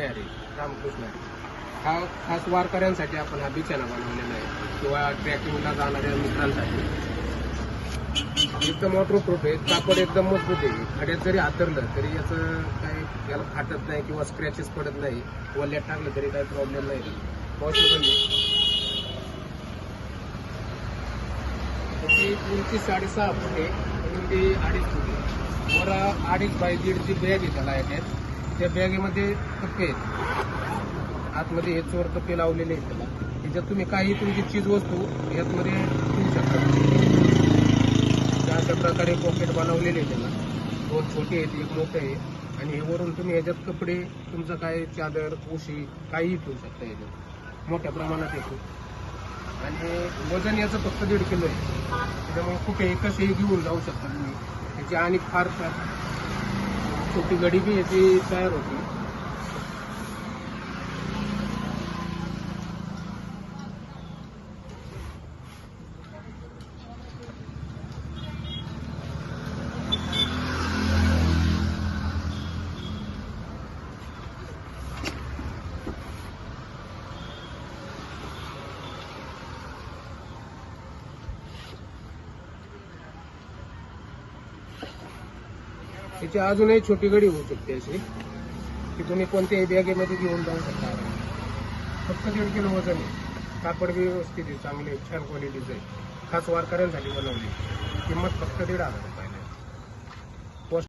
तयार आहे रामकृष्ण आहे. हा खास वारकऱ्यांसाठी आपण हा बिछाना बनवलेला आहे किंवा ट्रॅकिंगला जाणाऱ्या मित्रांसाठी. एकदम वॉटरप्रूफ आहे, कापड एकदम मजबूत आहे. खड्यात जरी हातरलं तरी याचं काही याला फाटत नाही किंवा स्क्रॅचेस पडत नाही. वल्यात टाकलं तरी काही प्रॉब्लेम नाही. पॉसिबल आहे. उंची 6.5 फूट आहे, रुंदी 2.5 फूट आहे. वर 2.5 बाय 1.5 ची बॅग आहे त्याला याच्यात. त्या बॅगेमध्ये कप्पे आहेत, आतमध्ये हे चोर कप्पे लावलेले आहेत त्याला. त्याच्यात तुम्ही काही तुमची चीज वस्तू यातमध्ये ठेवू शकता. अशा प्रकारे पॉकेट बनवलेले आहे त्याला. 2 छोटे आहेत, 1 मोठं आहे. आणि हे वरून तुम्ही याच्यात कपडे, तुमचं काय चादर, उशी काहीही ठेवू शकता याच्यात. मोठ्या प्रमाणात येतो. आणि वजन याचं फक्त 1.5 किलो आहे. त्याच्यामुळे कुठेही कसेही घेऊन जाऊ शकता तुम्ही. त्याची आणि फार छोटी गडी बी याची तयार होती. त्याची अजूनही छोटी गडी होऊ शकते अशी, की तुम्ही कोणत्याही बॅगेमध्ये घेऊन जाऊ शकता. फक्त 1.5 किलो वजन आहे. कापड बी व्यवस्थित आहे, चांगले छान क्वालिटीचं आहे. खास वारकऱ्यांसाठी बनवली. किंमत फक्त 1.5 हजार.